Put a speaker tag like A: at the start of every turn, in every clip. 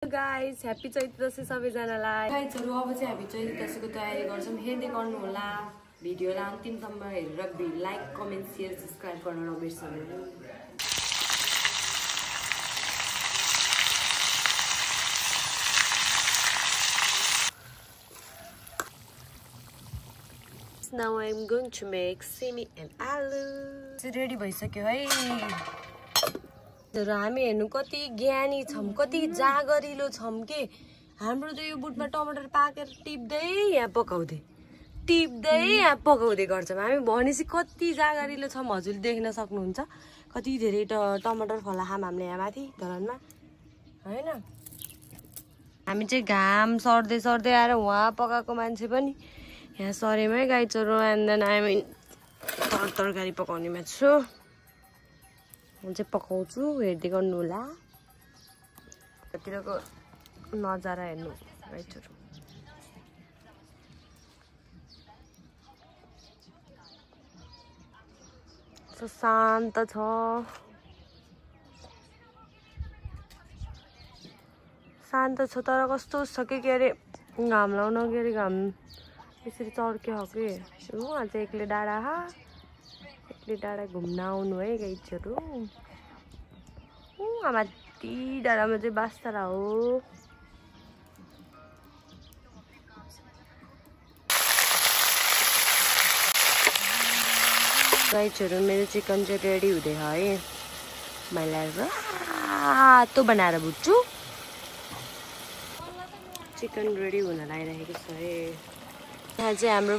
A: Guys happy चैत्र दशैं सबैजनालाई। गाइसहरु अब चाहिँ हामी चैत्र दशैंको तयारी गर्छौं। हेर्दै गर्नु होला भिडियोलाई अन्तिमसम्म हेरेर लाइक कमेन्ट शेयर सब्स्क्राइब गर्न नबिर्सनु। Now I'm going to make simi and aloo. चाहिँ रेडी भइसक्यो है। हामी हेर्नु कति ज्ञानी छौं, कति जागरिलो छौं के हाम्रो चाहिँ यो बुटमा टमाटर पाकेर टिप्दै यहाँ पकाउँदै गर्छौं। हामी भनेसी कति जागरिलो छौं हजुरले देख्न सक्नुहुन्छ। कति धेरै टमाटर फला खाम हामीले यहाँ माथि धरानमा हैन। हामी चाहिँ घाम सर्दै आएर वहाँ पकाएको मान्छे पनि यहाँ सरेमै गाइचरो एन्ड देन आई मिन तरकारी पकाउनेमा छु। म चाहिँ पकाउँछु हेर्दै गर्नु होला। यतिरको नजारा हेर्नु गाइचरो। सो शान्त छ। तर कस्तो छ के अरे घाम लाउन के अरे घाम यसरी चर्के हो कि उहाँ चाहिँ एक्लै डाँडा घुम्न आउनु है गाइजहरू। माथि डाँडामा चाहिँ बास्तारा हो। गाइजहरू मेरो चिकन चाहिँ रेडी हुँदै है। मैले रातो बनाएर भुट्छु। चिकन रेडी हुन लागिरहेको छ है। यहाँ चाहिँ हाम्रो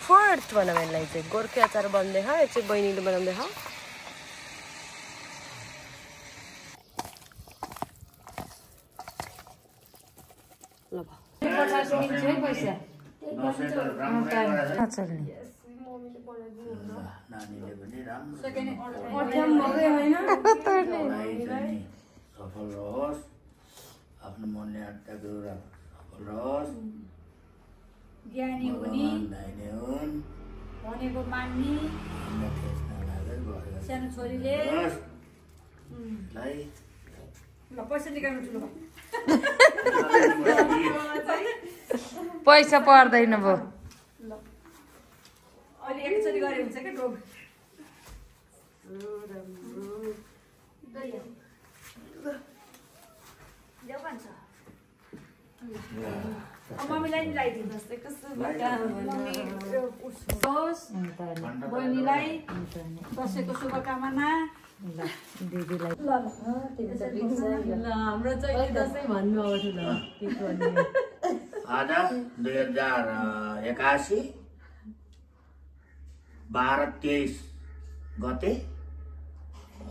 A: फोर्थ भनौँ यसलाई चाहिँ गोर्खे अचार बन्दै छ। यो चाहिँ बहिनीले बनाउँदै छ। ल
B: सफल रहोस्, आफ्नो मनले आँटेको सफल रहोस्,
C: ज्ञानी हुने भनेको मान्ने सानो छोरीले ल पैसा निकाल्नु ठुलो
D: पैसा पर्दैन भो।
C: ल अहिले एकचोटि गरे हुन्छ के ढोग देऊ भन्छ। मम्मीलाई नि लगाइदिनुहोस् बहिनीलाई दसैँको शुभकामना।
A: हाम्रो चाहिँ दशैं भन्नु अब ठुलो
B: आज 2081 12-23 गते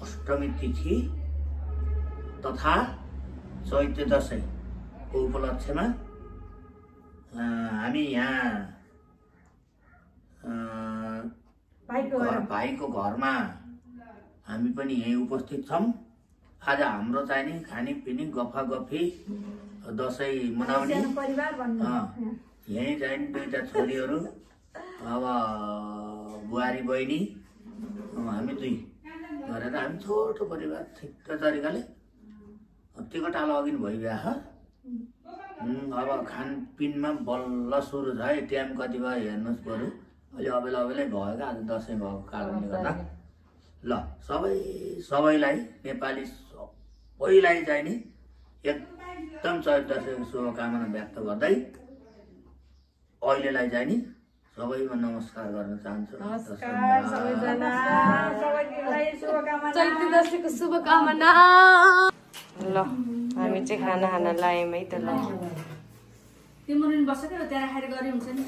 B: अष्टमी तिथि तथा चैत्र दशैंको उपलक्ष्यमा हामी यहाँ भाइको घरमा हामी पनि यही उपस्थित छौं। आज हाम्रो चाहिँ नि खानेपिने गफागफी दशैं मनाउने यही चाहिँ दुईटा छोरीहरू अब बुहारी बहिनी हामी दुई गरेर हामी छोटो परिवार ठिक तरिकाले टिकट आलो अघि भइगयो। अब खानपिनमा बल्ल सुरु छ है। टाइम कति भयो हेर्नुहोस् बरु अहिले अबेला भएको आज दशैं भएको कारणले गर्दा। ल सबैलाई नेपाली सबैलाई चाहिँ नि एकदम चैत्र दशैंको शुभकामना व्यक्त गर्दै अहिलेलाई चाहिँ नि सबैमा नमस्कार गर्न चाहन्छु।
A: चैत्र दशैंको शुभकामना। ल हामी चाहिँ खाना खान लायौँ है त। ल
C: तिम्रो बस्छ के त्यहाँ राखेर गरे हुन्छ नि।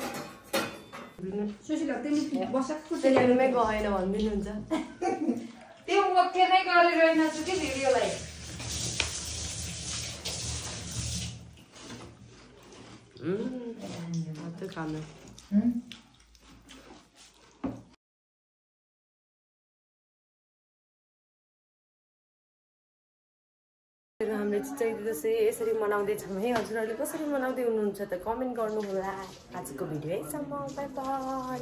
C: सुशील तिमी बस्छ
A: टेलिभिजनमै गएन भनिदिनुहुन्छ।
D: त्यो ओके नै गरिरहेन छु कि भिडियोलाई।
A: मात्रै खानु हामीले चैत्र दशैं यसरी मनाउँदैछौँ है। हजुरहरूले कसरी मनाउँदै हुनुहुन्छ त कमेन्ट गर्नु होला। आजको भिडियो यहीसम्म। Bye bye.